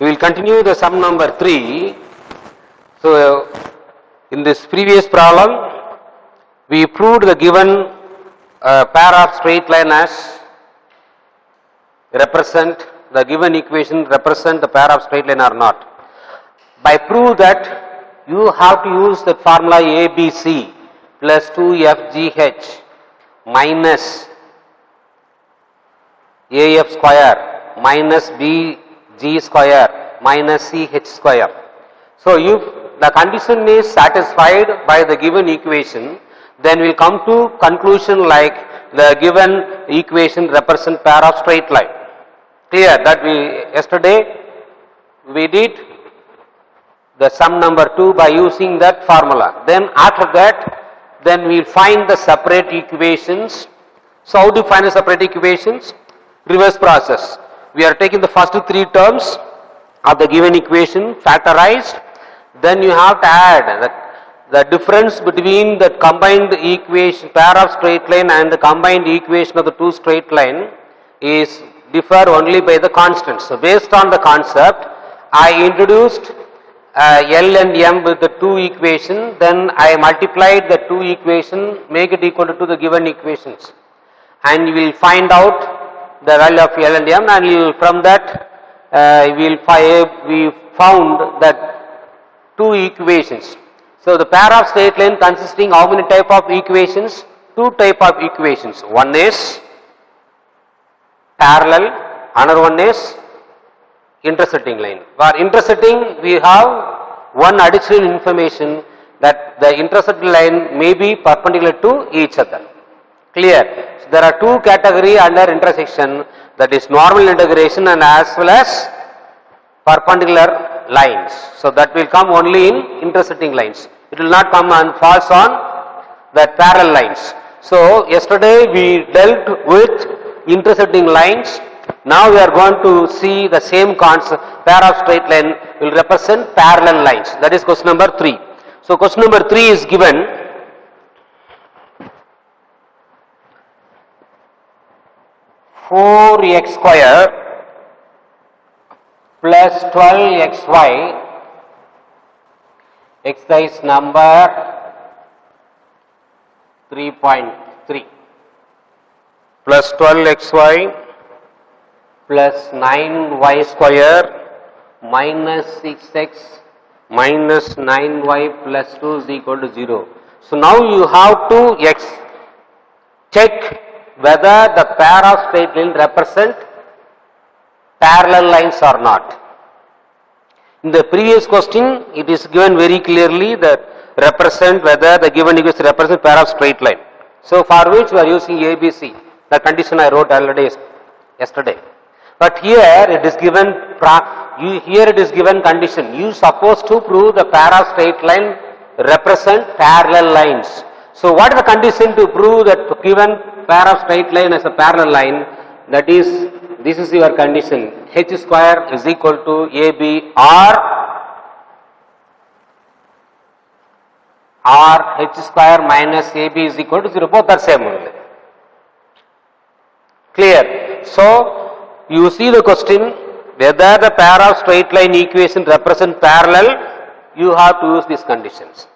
We will continue the sum number 3. So, in this previous problem, we proved the given pair of straight line as represent the given equation represent the pair of straight line or not. By prove that you have to use the formula ABC plus 2FGH minus AF square minus BG square minus CH square. So, if the condition is satisfied by the given equation, then we will come to conclusion like the given equation represent pair of straight line. Clear that yesterday we did the sum number 2 by using that formula. Then after that, then we will find the separate equations. So, how do you find the separate equations? Reverse process. We are taking the first 3 terms of the given equation factorized. Then you have to add the difference between the combined equation pair of straight line and the combined equation of the 2 straight line is differ only by the constants. So, based on the concept, I introduced L and M with the 2 equation, then I multiplied the 2 equation, make it equal to the given equations, and you will find out the value of L and M, and from that we found that 2 equations. So, the pair of straight line consisting how many type of equations? 2 type of equations. One is parallel, another one is intersecting line. For intersecting, we have one additional information that the intersecting line may be perpendicular to each other. Clear? So, there are 2 categories under intersection, that is normal integration and as well as perpendicular lines. So, that will come only in intersecting lines. It will not come and falls on the parallel lines. So, yesterday we dealt with intersecting lines. Now we are going to see the same concept. Pair of straight line will represent parallel lines. That is question number 3. So, question number 3 is given. (4x square plus 12xy) exercise number 3.3 plus 12xy plus 9y square minus 6x minus 9y plus 2 is equal to 0. So, now you have to check whether the pair of straight line represent parallel lines or not. In the previous question, it is given very clearly that represent whether the given equation represent pair of straight line. So, for which we are using ABC, the condition I wrote already yesterday. But here it is given condition. You supposed to prove the pair of straight line represent parallel lines. So, what is the condition to prove that given pair of straight line as a parallel line? That is, this is your condition. H square is equal to AB or H square minus AB is equal to 0. Both are same only. Clear? So, you see the question, whether the pair of straight line equation represent parallel, you have to use these conditions.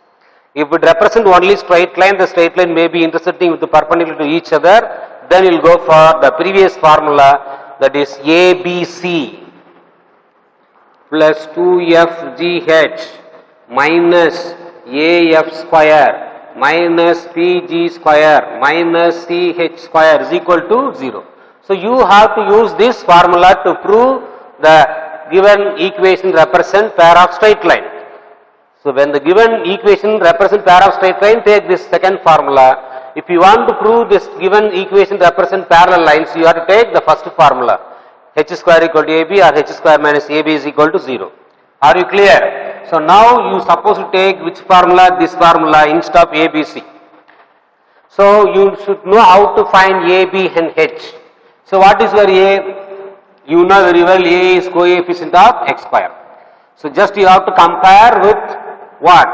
If it represent only straight line, the straight line may be intersecting with the perpendicular to each other, then you will go for the previous formula, that is ABC plus 2FGH minus AF square minus PG square minus CH square is equal to 0. So, you have to use this formula to prove the given equation represent pair of straight line. So, when the given equation represent pair of straight line, take this second formula. If you want to prove this given equation represent parallel lines, you have to take the first formula, H square equal to AB or H square minus AB is equal to 0. Are you clear? So, now you suppose to take which formula? This formula instead of ABC. So, you should know how to find AB and H. So, what is your A? You know very well A is coefficient of x square. So, just you have to compare with what?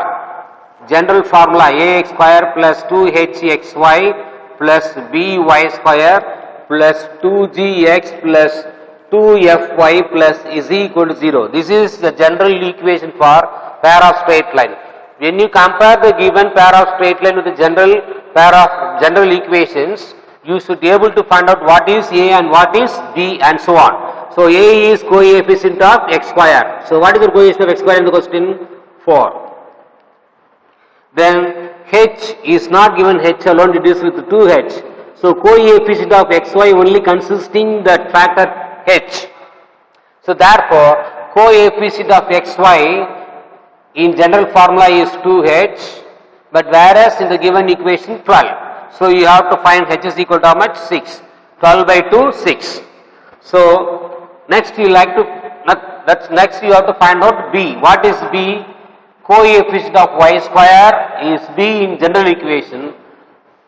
General formula ax square plus 2hxy plus by square plus 2gx plus 2fy plus is equal to 0. This is the general equation for pair of straight line. When you compare the given pair of straight line with the general pair of general equations, you should be able to find out what is A and what is B and so on. So A is coefficient of x square. So what is the coefficient of x square in the question? 4. Then h is not given h alone, it is with 2h. So coefficient of xy only consisting that factor h. So therefore coefficient of xy in general formula is 2h, but whereas in the given equation 12. So you have to find h is equal to how much? 6. 12 by 2, 6. So next you like to, next you have to find out b. What is b? Coefficient of y square is b in general equation.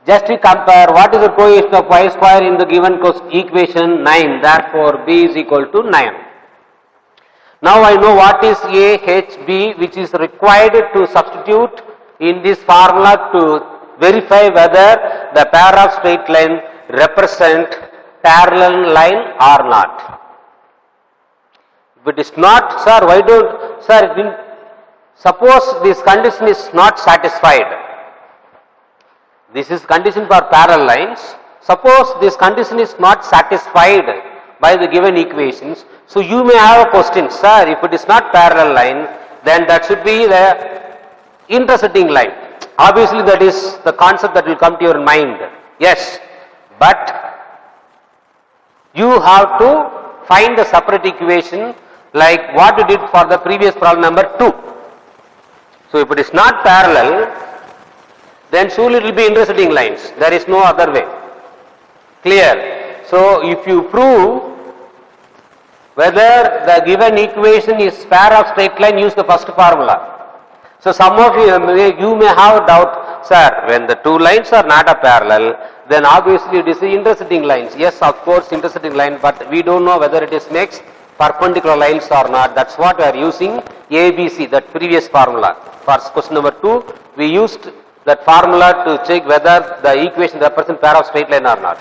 Just to compare, what is the coefficient of y square in the given equation? 9. Therefore b is equal to 9. Now I know what is a, h, b, which is required to substitute in this formula to verify whether the pair of straight line represent parallel line or not. If it is not, sir, why don't, sir, suppose this condition is not satisfied. This is condition for parallel lines. Suppose this condition is not satisfied by the given equations. So you may have a question, sir, if it is not parallel line, then that should be the intersecting line. Obviously that is the concept that will come to your mind. Yes, but you have to find the separate equation like what you did for the previous problem number 2. So if it is not parallel, then surely it will be intersecting lines. There is no other way. Clear? So if you prove whether the given equation is pair of straight line, use the first formula. So some of you may have a doubt, sir, when the two lines are not a parallel, then obviously it is intersecting lines. Yes, of course intersecting line, but we don't know whether it is makes perpendicular lines or not. That's what we are using ABC, that previous formula. For question number 2, we used that formula to check whether the equation represents pair of straight line or not.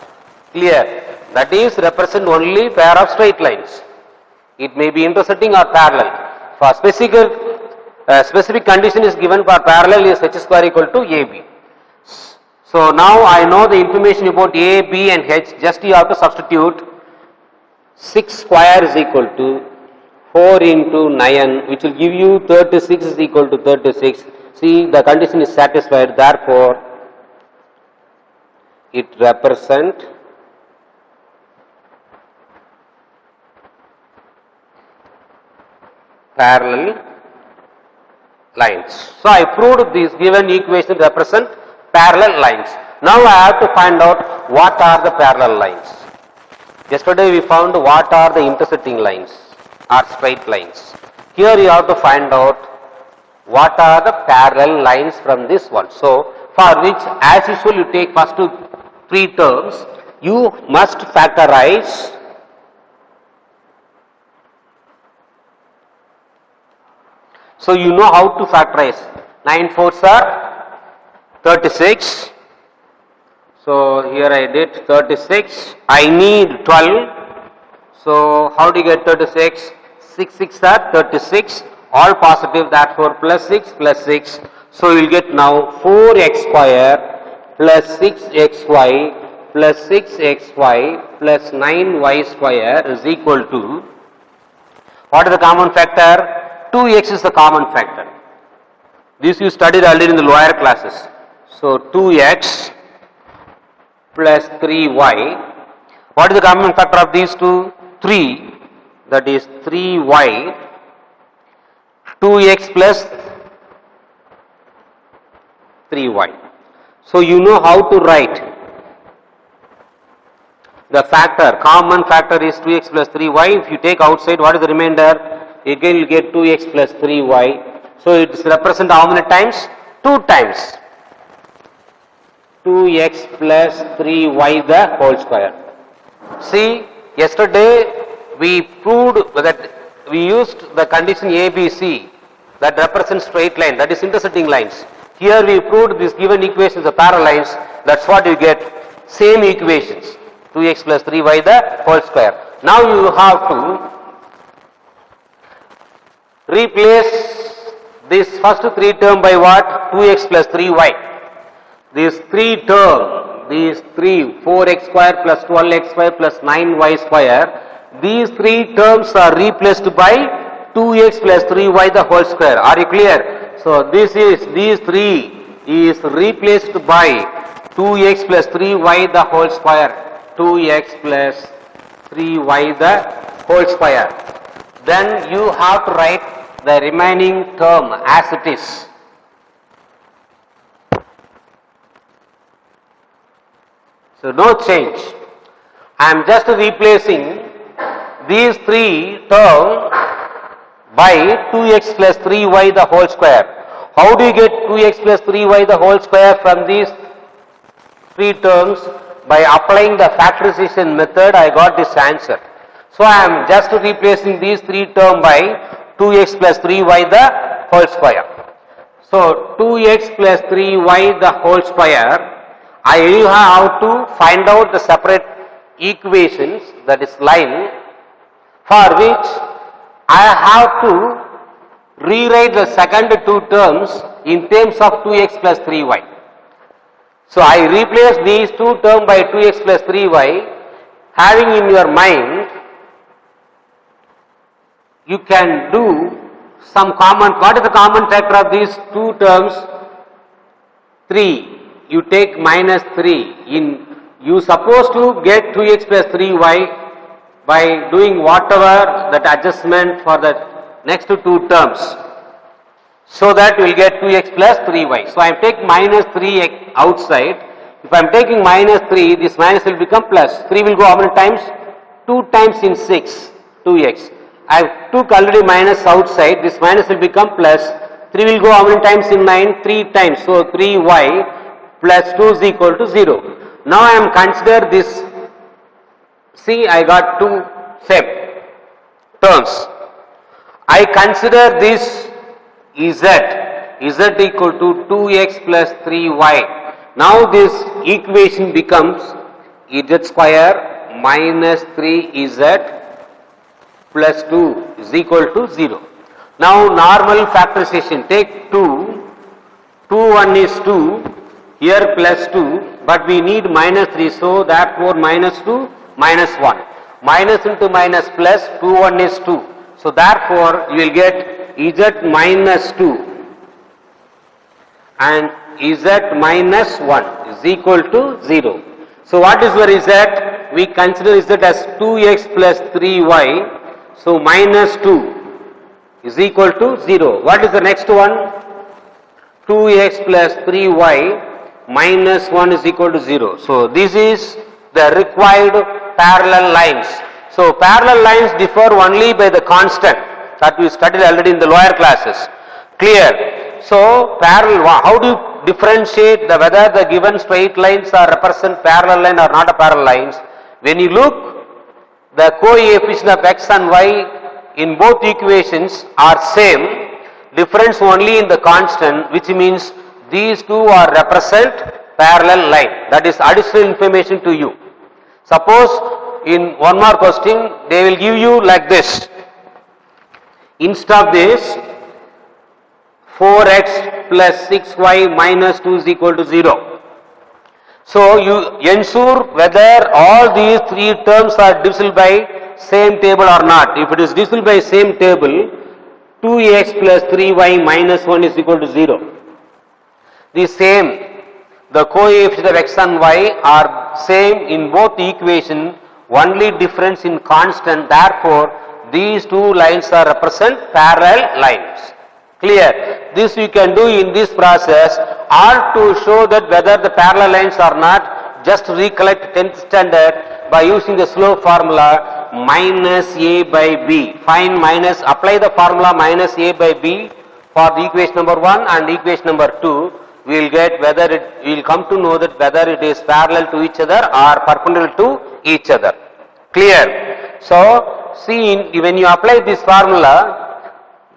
Clear? That is represent only pair of straight lines. It may be intersecting or parallel. For specific condition is given for parallel is h square equal to AB. So now I know the information about A, B and H, just you have to substitute 6 square is equal to 4 into 9, which will give you 36 is equal to 36. See, the condition is satisfied, therefore it represents parallel lines. So I proved this given equation represent parallel lines. Now I have to find out what are the parallel lines. Yesterday we found what are the intersecting lines or straight lines. Here you have to find out what are the parallel lines from this one. So for which, as usual, you take first 3 terms, you must factorize So you know how to factorize. 9 4s are 36. So here I did 36. I need 12. So how do you get 36? 6 6 are 36. All positive, therefore plus 6 plus 6. So you will get now 4x square plus 6xy plus 6xy plus 9y square is equal to, what is the common factor? 2x is the common factor. This you studied earlier in the lower classes. So 2x plus 3y. What is the common factor of these two? 3. That is 3y. 2x plus 3y. So you know how to write the factor. Common factor is 2x plus 3y. If you take outside, what is the remainder? Again you get 2x plus 3y. So it is represent how many times? 2 times. 2x plus 3y the whole square. See, yesterday we proved that we used the condition ABC that represents straight line, that is intersecting lines. Here we proved this given equations are parallel lines. That's what you get. Same equations. 2x plus 3y the whole square. Now you have to replace this first 3 term by what? 2x plus 3y. These 3 term, these 3, 4x square plus 12x square plus 9y square, these 3 terms are replaced by 2x plus 3y the whole square. Are you clear? So these 3 is replaced by 2x plus 3y the whole square. 2x plus 3y the whole square. Then you have to write the remaining term as it is. So no change. I am just replacing these 3 terms by 2x plus 3y the whole square. How do you get 2x plus 3y the whole square from these 3 terms? By applying the factorization method, I got this answer. So I am just replacing these 3 terms by 2x plus 3y the whole square. So 2x plus 3y the whole square, I will have to find out the separate equations, that is line, for which I have to rewrite the second 2 terms in terms of 2x plus 3y. So I replace these 2 terms by 2x plus 3y, having in your mind, you can do some common. What is the common factor of these 2 terms? 3. You take minus 3. You supposed to get 2x plus 3y by doing whatever that adjustment for the next 2 terms. So that you will get 2x plus 3y. So I am taking minus 3 outside. If I am taking minus 3, this minus will become plus. 3 will go how many times? 2 times in 6, 2x. I took already minus outside, this minus will become plus. 3 will go how many times in 9? 3 times. So 3y plus 2 is equal to 0. Now I am consider this. See, I got 2 same terms. I consider this z equal to 2x plus 3y. Now this equation becomes z square minus 3z plus 2 is equal to 0. Now normal factorization, take 2, 1 is 2, here plus 2, but we need minus 3, so therefore minus 2, minus 1. Minus into minus plus, 2, 1 is 2. So therefore you will get z minus 2 and z minus 1 is equal to 0. So what is your z? We consider z as 2x plus 3y. So minus 2 is equal to 0. What is the next one? 2x plus 3y minus 1 is equal to 0. So this is the required parallel lines. So parallel lines differ only by the constant that we studied already in the lower classes. Clear? So parallel, how do you differentiate whether the given straight lines are represent parallel line or not a parallel lines? When you look, the coefficient of x and y in both equations are same, difference only in the constant, which means these two are represent parallel line. That is additional information to you. Suppose in one more question, they will give you like this. Instead of this, 4x plus 6y minus 2 is equal to 0. So you ensure whether all these 3 terms are divisible by same table or not. If it is divisible by same table, 2x plus 3y minus 1 is equal to 0. The same, the coefficient of x and y are same in both equation, only difference in constant. Therefore, these 2 lines are represent parallel lines. Clear? This you can do in this process, or to show that whether the parallel lines are not, just recollect 10th standard by using the slope formula minus a by b. Find minus, apply the formula minus a by b for the equation number 1 and equation number 2. We will get whether we will come to know that whether it is parallel to each other or perpendicular to each other. Clear? So see, when you apply this formula,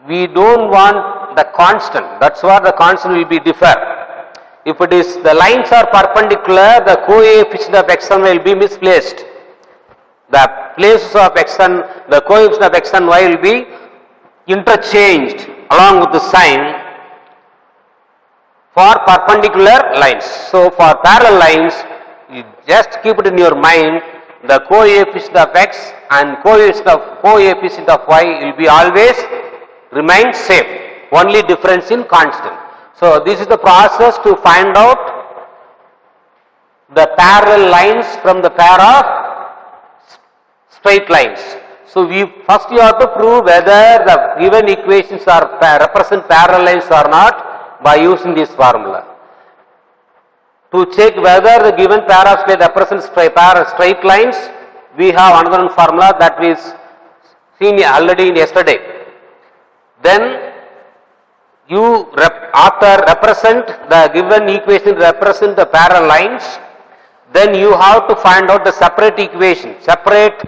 we don't want the constant. That's why the constant will be differ. If it is the lines are perpendicular, the coefficient of x and y will be misplaced. the places of x and the coefficient of x and y will be interchanged along with the sign for perpendicular lines. So for parallel lines, you just keep it in your mind, the coefficient of x and coefficient of y will be always remain same, only difference in constant. So this is the process to find out the parallel lines from the pair of straight lines. So first you have to prove whether the given equations are represent parallel lines or not by using this formula. To check whether the given pair of straight represents straight lines, we have another formula that is seen already in yesterday. Then you after represent the given equation represent the parallel lines, then you have to find out the separate equation, separate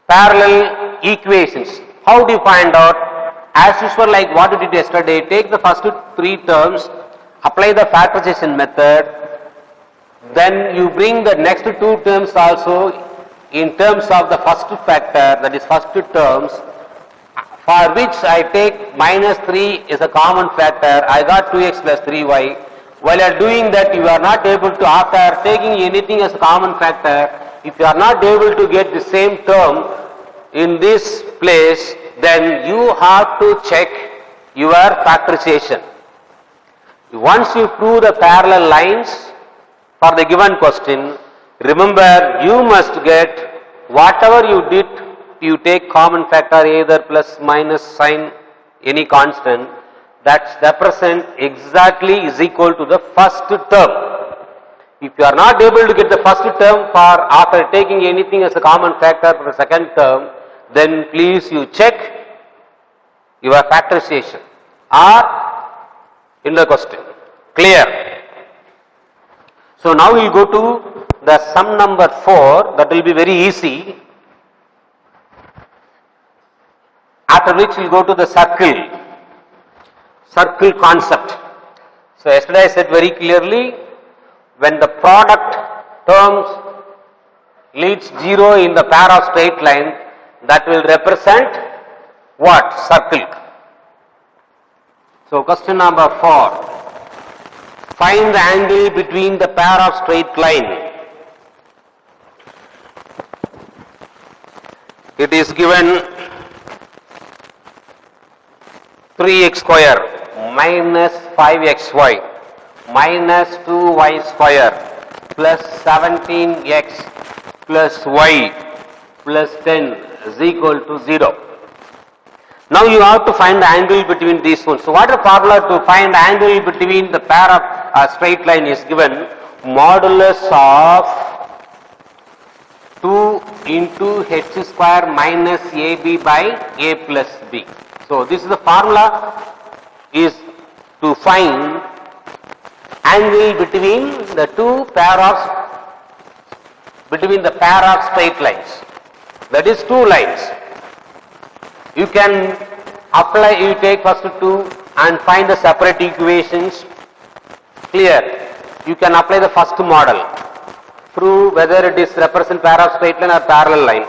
parallel equations. How do you find out? As usual, like what we did yesterday, take the first three terms, apply the factorization method, then you bring the next two terms also in terms of the first factor, that is first terms, for which I take minus 3 is a common factor, I got 2x plus 3y. While you are doing that, you are not able to, after taking anything as a common factor, if you are not able to get the same term in this place, then you have to check your factorization. Once you prove the parallel lines for the given question, remember you must get whatever you did, you take common factor either plus minus sign any constant, that represent exactly is equal to the first term. If you are not able to get the first term for after taking anything as a common factor for the second term, then please you check your factorization or in the question. Clear? So now we will go to the sum number 4, that will be very easy. After which we will go to the circle concept. So yesterday I said very clearly, when the product terms leads 0 in the pair of straight line, that will represent what? Circle. So question number 4. Find the angle between the pair of straight line. It is given 3x square minus 5xy minus 2y square plus 17x plus y plus 10 is equal to 0. Now you have to find the angle between these ones. So what is the formula to find the angle between the pair of straight line is given modulus of 2 into h square minus ab by a plus b. So this is the formula is to find angle between the pair of straight lines. That is two lines. You can apply, you take first two and find the separate equations. Clear? You can apply the first model. Prove whether it is represent pair of straight line or parallel line.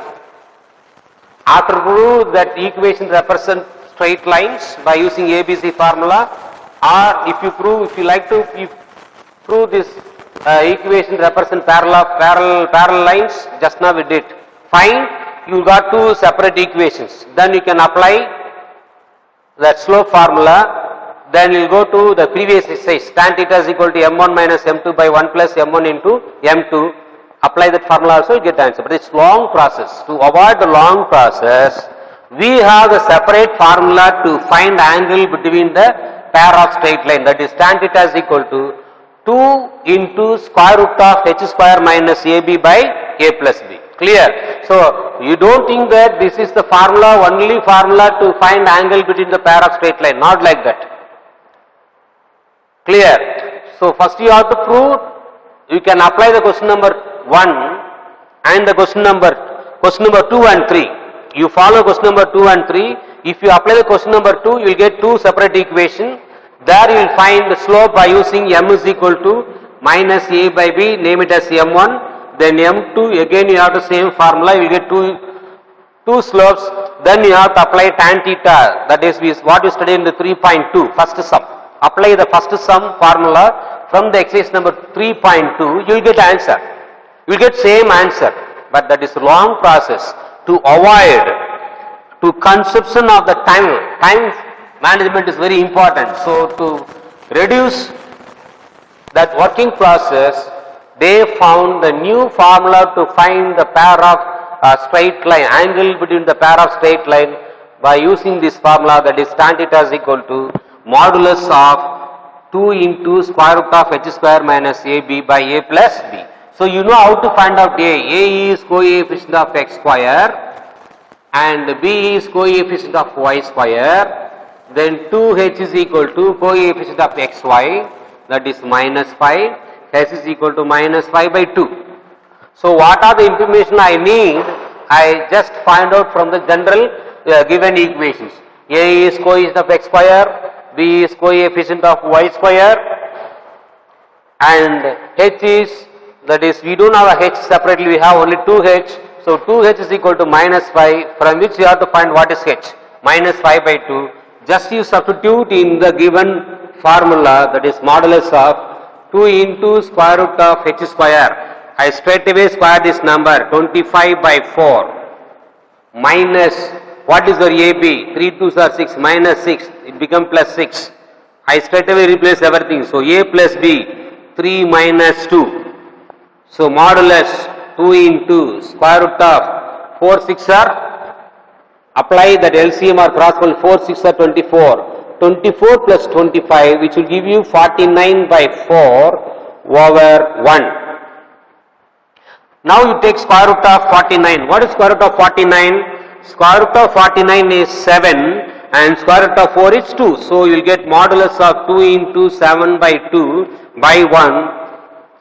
After prove that equation represent straight lines by using ABC formula, or if you like to prove this equation represent parallel lines, just now we did. Find, you got two separate equations. Then you can apply that slope formula. Then you will go to the previous exercise. Tan theta is equal to m1 minus m2 by 1 plus m1 into m2. Apply that formula also, you get the answer. But it's long process. To avoid the long process, we have a separate formula to find angle between the pair of straight line. That is tan theta is equal to 2 into square root of h square minus ab by a plus b. Clear? So you don't think that this is the formula, only formula to find angle between the pair of straight line. Not like that. Clear? So first you have to prove, you can apply the question number 1 and the question number 2 and 3. You follow question number 2 and 3. If you apply the question number 2, you will get two separate equations. There you will find the slope by using m is equal to minus a by b, name it as m1. then M2 again you have the same formula, you will get two slopes, then you have to apply tan theta, that is what you studied in the 3.2, first sum. Apply the first sum formula from the exercise number 3.2, you will get answer. You will get same answer, but that is long process. To avoid to conception of the time management is very important. So to reduce that working process, they found the new formula to find the pair of straight line, angle between the pair of straight line by using this formula, that is tan theta is equal to modulus of 2 into square root of h square minus ab by a plus b. So you know how to find out a. A is coefficient of x square and b is coefficient of y square. Then 2h is equal to coefficient of xy, that is minus 5. H is equal to minus 5 by 2. So what are the information I need? I just find out from the general given equations. A is coefficient of x square, b is coefficient of y square, and h is, that is we don't have a h separately, we have only 2h. So 2h is equal to minus 5, from which you have to find what is h, minus 5 by 2. Just you substitute in the given formula, that is modulus of 2 into square root of h square. I straight away square this number, 25 by 4 minus, what is your AB? 3 2s are 6, minus 6, it becomes plus 6. I straight away replace everything. So A plus B, 3 minus 2. So modulus 2 into square root of 4 6 are, apply that LCM or cross multiply, 4 6 are 24. 24 plus 25, which will give you 49 by 4 over 1. Now you take square root of 49. What is square root of 49? Square root of 49 is 7 and square root of 4 is 2. So you will get modulus of 2 into 7 by 2 by 1.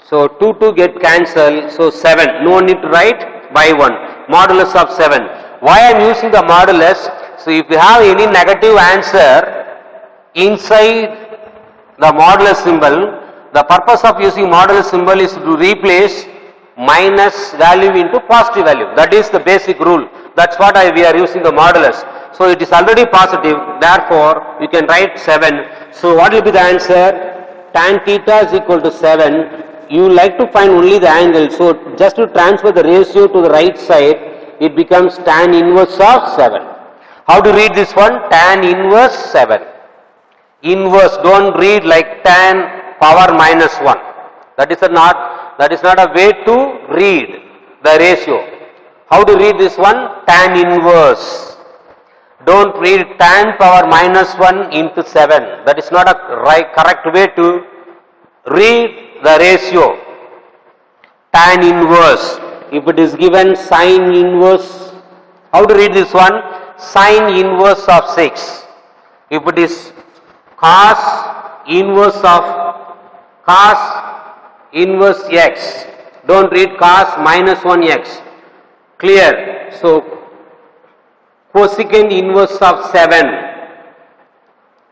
So 2 get cancelled. So 7. No need to write by 1. Modulus of 7. Why I am using the modulus? So if you have any negative answer inside the modulus symbol, the purpose of using modulus symbol is to replace minus value into positive value. That is the basic rule. That's what we are using the modulus. So it is already positive, therefore you can write 7. So what will be the answer? Tan theta is equal to 7. You like to find only the angle. So just to transfer the ratio to the right side, it becomes tan inverse of 7. How to read this one? Tan inverse 7. Inverse, don't read like tan power minus 1. That is not a way to read the ratio. How to read this one? Tan inverse. Don't read tan power minus 1 into 7. That is not a correct way to read the ratio. Tan inverse. If it is given sine inverse, how to read this one? Sine inverse of 6. If it is cos inverse x, don't read cos minus 1x. Clear? So cosecant inverse of 7,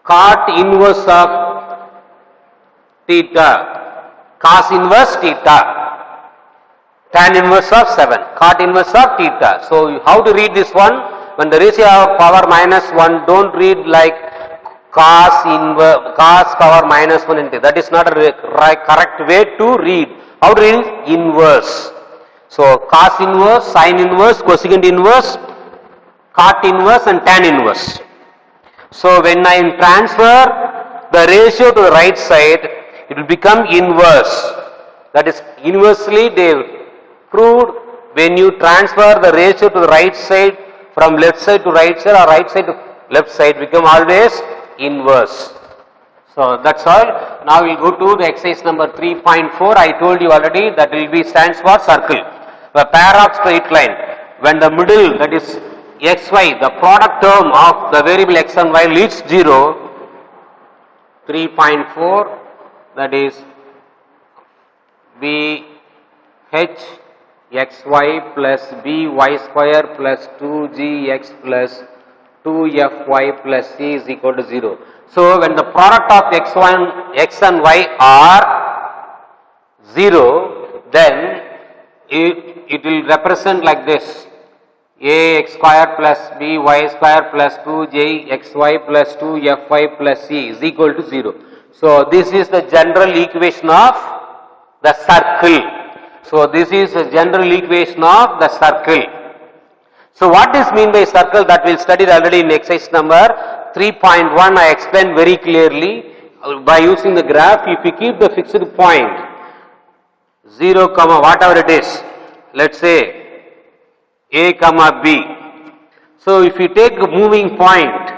cot inverse of theta, cos inverse theta, tan inverse of 7, cot inverse of theta. So how to read this one? When the ratio of power minus 1, don't read like cos power minus 1 into. That is not a correct way to read. How to read? Inverse. So cos inverse, sine inverse, cosecant inverse, cot inverse and tan inverse. So when I transfer the ratio to the right side, it will become inverse. That is inversely they proved when you transfer the ratio to the right side from left side to right side or right side to left side, become always inverse. So that's all. Now we'll go to the exercise number 3.4. I told you already that will be stands for circle. The pair of straight line, when the middle, that is xy, the product term of the variable x and y leaves 0, 3.4, that is b h xy plus by square plus 2gx plus 2fy plus c is equal to 0. So when the product of x and y are 0, then it will represent like this. Ax square plus by square plus 2jxy plus 2fy plus c is equal to 0. So this is the general equation of the circle. So this is the general equation of the circle. So what is mean by circle, that we studied already in exercise number 3.1. I explained very clearly by using the graph. If you keep the fixed point 0 comma whatever it is, let's say a comma b. So if you take a moving point,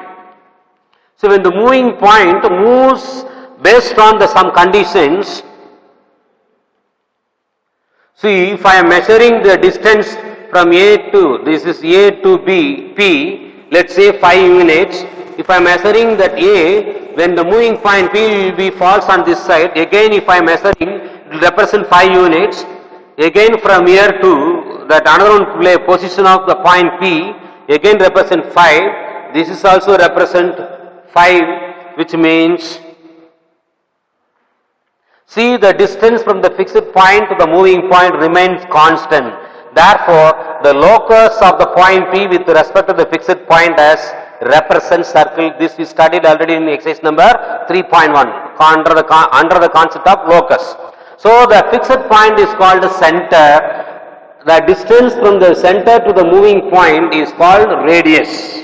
so when the moving point moves based on the some conditions, see, if I am measuring the distance from A to, this is A to B, P, let's say 5 units. If I am measuring that A, when the moving point P will be falls on this side, again if I am measuring, it will represent 5 units. Again from here to that another one position of the point P, again represent 5. This is also represent 5, which means, see, the distance from the fixed point to the moving point remains constant. Therefore, the locus of the point P with respect to the fixed point as represents circle. This we studied already in exercise number 3.1 under the concept of locus. So the fixed point is called the center. The distance from the center to the moving point is called radius.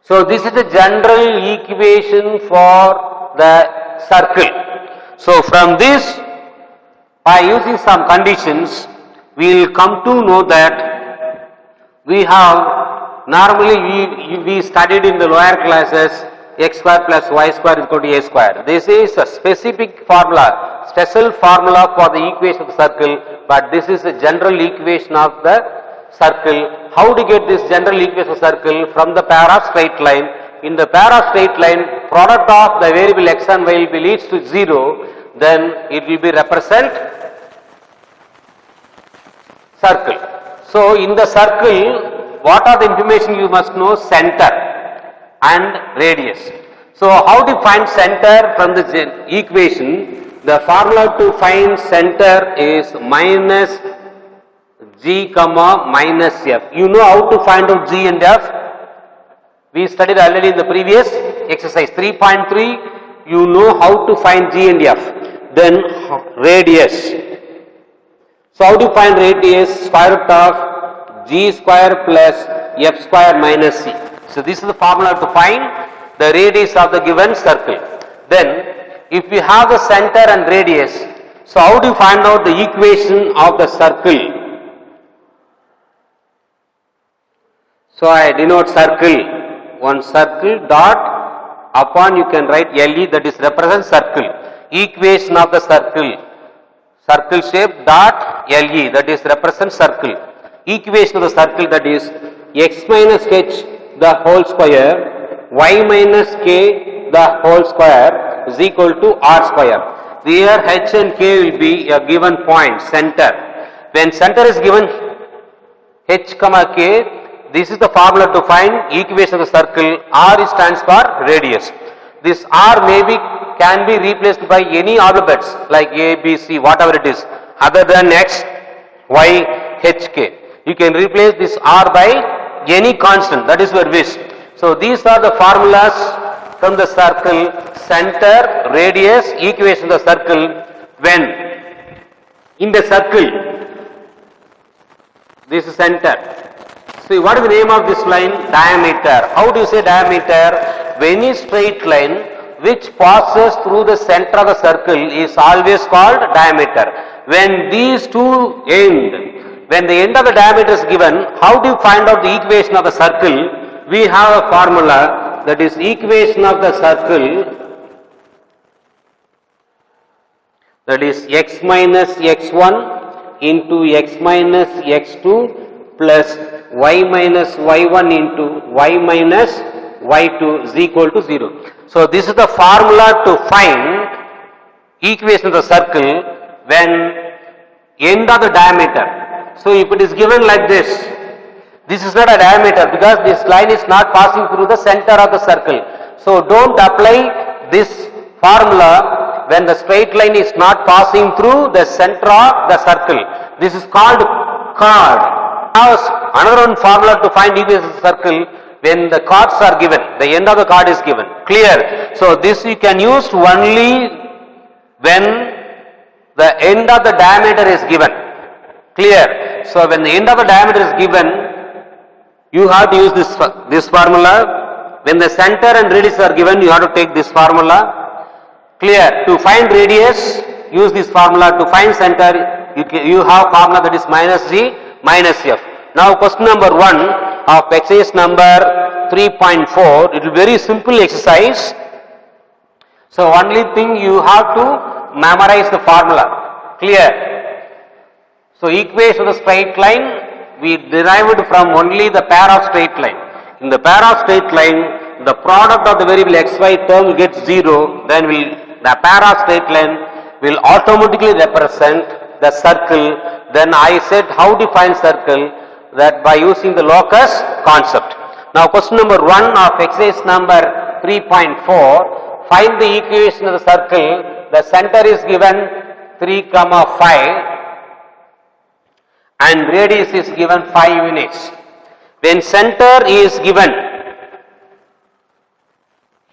So this is the general equation for the circle. So from this, by using some conditions, we will come to know that we have, normally we studied in the lower classes, x square plus y square is equal to a square. This is a specific formula, special formula for the equation of the circle, but this is a general equation of the circle. How to get this general equation of circle? From the pair of straight line. In the pair of straight line, product of the variable x and y will be leads to 0, then it will be represent circle. So in the circle, what are the information you must know? Center and radius. So how to find center from the equation? The formula to find center is minus g comma minus f. You know how to find out g and f? We studied already in the previous exercise 3.3. You know how to find g and f. Then radius. So how do you find radius? Square root of g square plus f square minus c. So this is the formula to find the radius of the given circle. Then if we have the center and radius, so how do you find out the equation of the circle? So I denote circle, one circle dot upon you can write LE, that is represents circle. Equation of the circle, circle shape dot LE, that is represents circle. Equation of the circle, that is x minus h the whole square, y minus k the whole square is equal to r square. Here h and k will be a given point, center. When center is given h comma k, this is the formula to find equation of the circle. R stands for radius. This r can be replaced by any alphabets like a, b, c, whatever it is, other than x, y, h, k. You can replace this r by any constant, that is your wish. So these are the formulas from the circle: center, radius, equation of the circle. When in the circle, this is center. See, what is the name of this line? Diameter. How do you say diameter? Any straight line which passes through the center of the circle is always called diameter. When these two end, when the end of the diameter is given, how do you find out the equation of the circle? We have a formula, that is equation of the circle, that is x minus x1 into x minus x2 plus y minus y1 into y minus y2 is equal to 0. So this is the formula to find equation of the circle when end of the diameter. So if it is given like this is not a diameter because this line is not passing through the center of the circle. So don't apply this formula when the straight line is not passing through the center of the circle. This is called chord. Now another one formula to find equation of the circle when the chords are given, the end of the chord is given. Clear? So this you can use only when the end of the diameter is given. Clear? So when the end of the diameter is given, you have to use this formula. When the center and radius are given, you have to take this formula. Clear? To find radius, use this formula. To find center, you have formula that is minus G minus F. Now question number 1 of exercise number 3.4, it will be very simple exercise. So only thing you have to memorize the formula. Clear? So equation of the straight line we derived from only the pair of straight line. In the pair of straight line, the product of the variable xy term gets 0, then the pair of straight line will automatically represent the circle. Then I said how define circle, that by using the locus concept. Now question number 1 of exercise number 3.4, find the equation of the circle. The center is given 3, 5 and radius is given 5 units. When center is given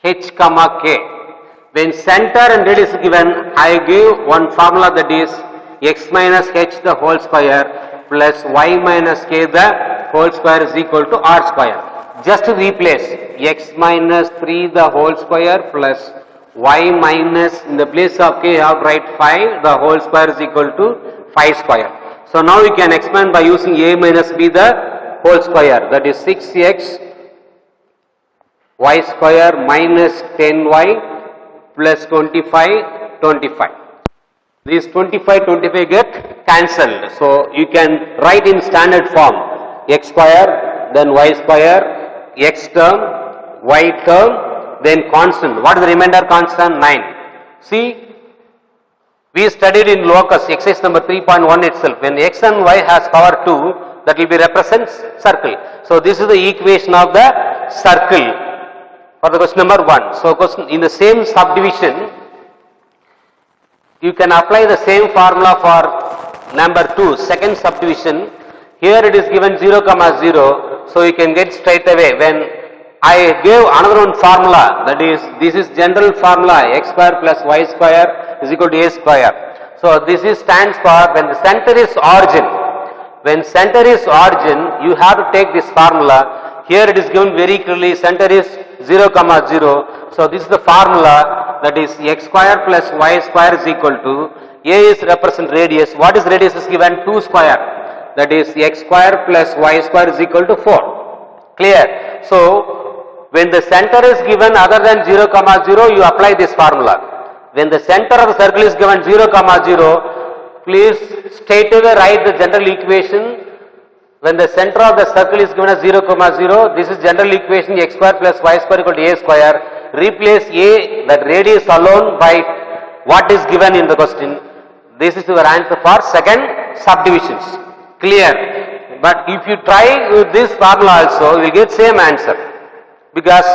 h, k, when center and radius is given, I give one formula that is x minus h the whole square plus y minus k the whole square is equal to r square. Just to replace x minus 3 the whole square plus y minus, in the place of k I have write 5 the whole square is equal to 5 square. So now we can expand by using a minus b the whole square, that is 6x y square minus 10y plus 25. These 25 get cancelled. So you can write in standard form x square, then y square, x term, y term, then constant. What is the remainder constant? 9. See, we studied in locus exercise number 3.1 itself. When x and y has power 2, that will be represents circle. So this is the equation of the circle for the question number 1. So question in the same subdivision, you can apply the same formula for number 2, second subdivision. Here it is given 0, 0. So you can get straight away. When I gave another one formula, that is, this is general formula, x square plus y square is equal to a square. So this is stands for when the center is origin. When center is origin, you have to take this formula. Here it is given very clearly, center is 0, 0. So this is the formula, that is x square plus y square is equal to, a is represent radius. What is radius is given? 2 square. That is x square plus y square is equal to 4. Clear? So when the center is given other than 0, 0, you apply this formula. When the center of the circle is given 0, 0, please straight away write the general equation. When the center of the circle is given as 0, 0, this is general equation x square plus y square equal to a square. Replace a, that radius alone, by what is given in the question. This is your answer for second subdivisions. Clear? But if you try with this formula also, you will get same answer, because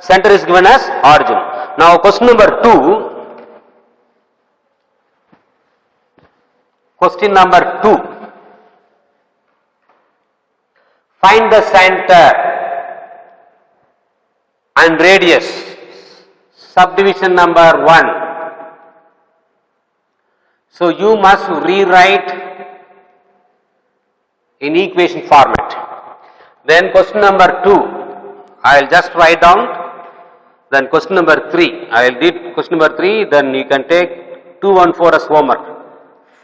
center is given as origin. Now question number 2. Question number 2. Find the center and radius. Subdivision number 1. So you must rewrite in equation format. Then question number 2, I will just write down. Then question number 3, I will read question number 3, then you can take 214 as homework.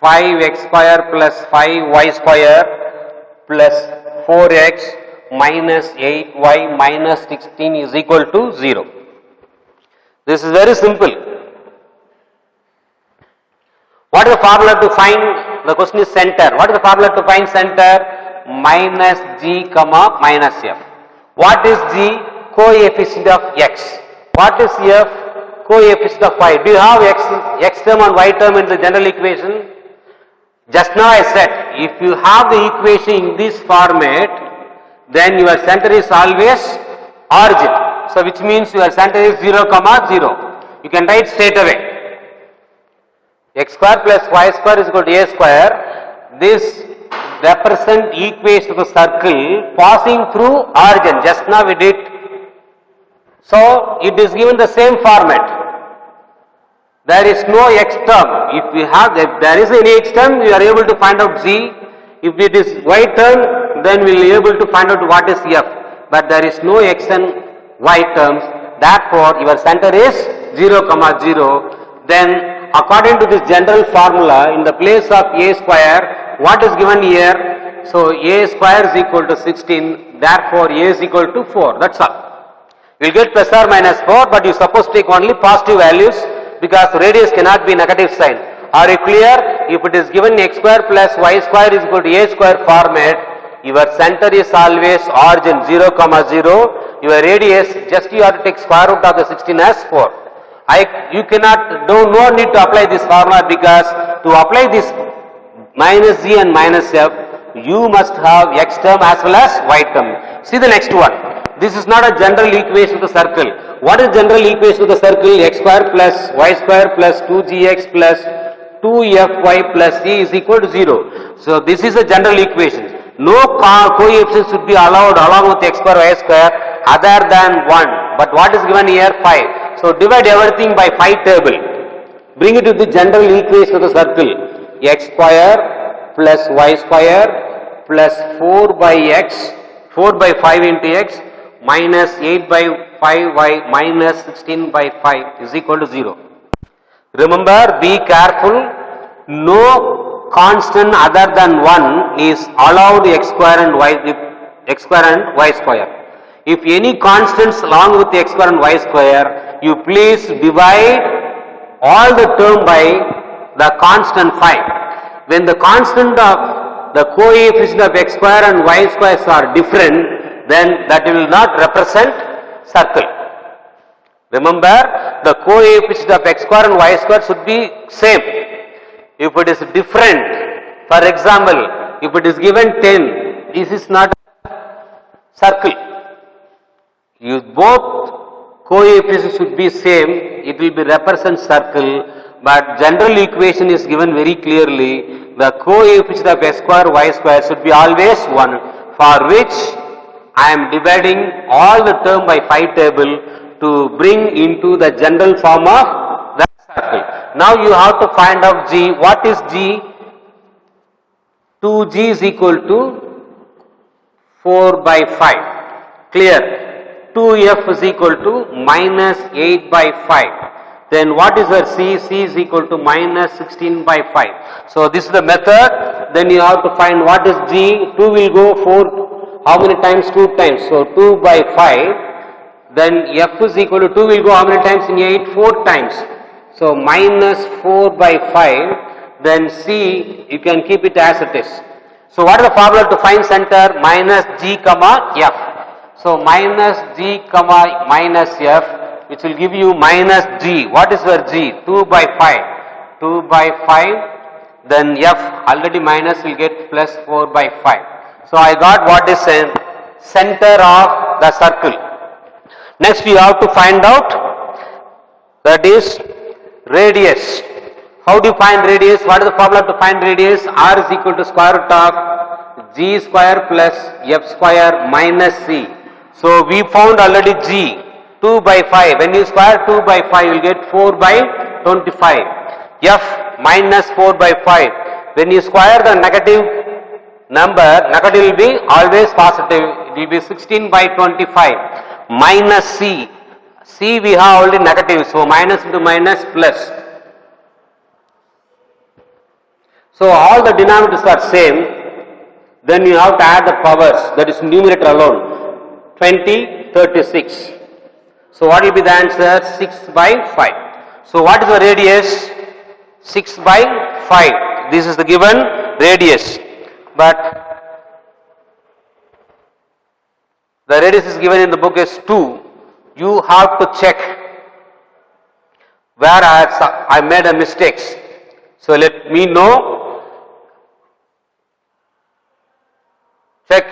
5x square plus 5y square plus 4x minus 8y minus 16 is equal to 0. This is very simple. What is the formula to find? The question is center. What is the formula to find center? Minus g comma minus f. What is g? Coefficient of x. What is f? Coefficient of y. Do you have x term and y term in the general equation? Just now I said, if you have the equation in this format, then your center is always origin. So which means your center is 0, 0. You can write straight away. X square plus y square is equal to a square. this represent equation of the circle passing through origin. Just now we did. So it is given the same format. There is no x term. If there is any x term, we are able to find out z. If it is y term, then we will be able to find out what is f. But there is no x and y terms. Therefore, your center is 0, 0. Then, according to this general formula, in the place of a square, what is given here? So, a square is equal to 16. Therefore, a is equal to 4. That's all. You will get plus or minus 4, but you suppose to take only positive values because radius cannot be negative sign. Are you clear? If it is given x square plus y square is equal to a square format, your center is always origin 0, 0. Your radius, just you have to take square root of the 16 as 4. You cannot, no need to apply this formula because to apply this minus z and minus f, you must have x term as well as y term. See the next one. This is not a general equation of the circle. What is general equation of the circle? X square plus y square plus 2gx plus 2fy plus c is equal to 0. So this is a general equation. No coefficients should be allowed along with x square y square other than 1. But what is given here? 5. So divide everything by 5 table. Bring it to the general equation of the circle. X square plus y square plus 4 by x, 4 by 5 into x minus 8 by 5y minus 16 by 5 is equal to 0. Remember, be careful. No constant other than 1 is allowed x square and y square. If any constants along with x square and y square, you please divide all the term by the constant 5. When the constant of the coefficient of x square and y squares are different, then that will not represent circle. Remember, the coefficient of x square and y square should be same. If it is different, for example, if it is given 10, this is not circle. Both coefficients should be same, it will be represent circle, but general equation is given very clearly. The coefficient of x square y square should be always 1, for which I am dividing all the term by 5 table to bring into the general form of the circle. Now you have to find out g. What is g? 2g is equal to 4 by 5. Clear? 2f is equal to minus 8 by 5. Then what is our c? c is equal to minus 16 by 5. So this is the method. Then you have to find what is g. 2 will go 4. How many times? 2 times. So 2 by 5. Then f is equal to 2 will go how many times in 8? 4 times. So minus 4 by 5. Then c, you can keep it as it is. So what is the formula to find center? Minus g comma f. So minus g comma minus f, which will give you minus g. What is your g? 2 by 5. 2 by 5. Then f already minus will get plus 4 by 5. So I got what is center of the circle. Next we have to find out, that is radius. How do you find radius? What is the formula to find radius? R is equal to square root of g square plus f square minus c. So we found already g, 2 by 5. When you square 2 by 5, you will get 4 by 25. F minus 4 by 5. When you square the negative number, negative will be always positive. It will be 16 by 25. Minus c. C we have already negative. So minus into minus plus. So all the denominators are same. Then you have to add the powers. That is numerator alone. 20, 36. So what will be the answer? 6 by 5. So what is the radius? 6 by 5. This is the given radius. But the radius is given in the book as 2. You have to check where I made a mistakes. So let me know. Check.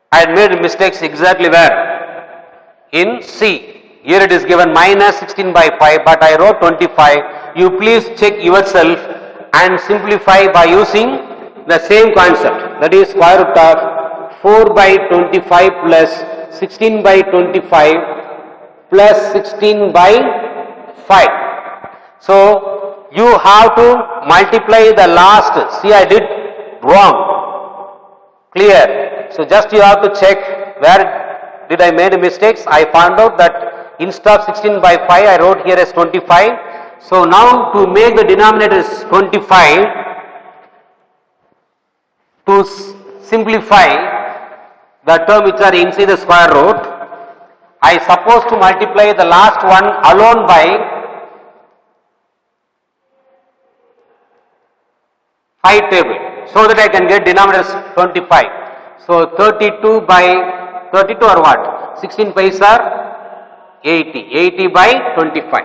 I had made mistakes exactly where? In C. Here it is given minus 16 by 5, but I wrote 25. You please check yourself and simplify by using the same concept, that is square root of 4 by 25 plus 16 by 25 plus 16 by 5. So you have to multiply the last. See, I did wrong. Clear? So just you have to check where did I made mistakes. I found out that instead of 16 by 5 I wrote here as 25. So now to make the denominator is 25, to simplify the term which are inside the square root, I suppose to multiply the last one alone by 5 table, so that I can get denominator as 25. So 32 by 32 or what? 16 5s are 80. 80 by 25.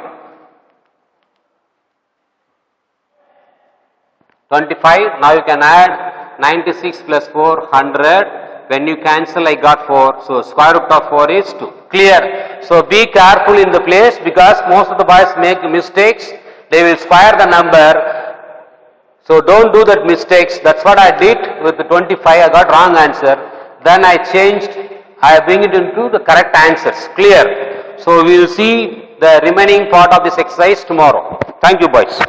25. Now you can add 96 plus 4, 100. When you cancel, I got 4. So square root of 4 is 2. Clear? So be careful in the place, because most of the boys make mistakes. They will square the number. So don't do that mistakes. That's what I did with the 25. I got wrong answer. Then I changed. I bring it into the correct answers. Clear? So we will see the remaining part of this exercise tomorrow. Thank you, boys.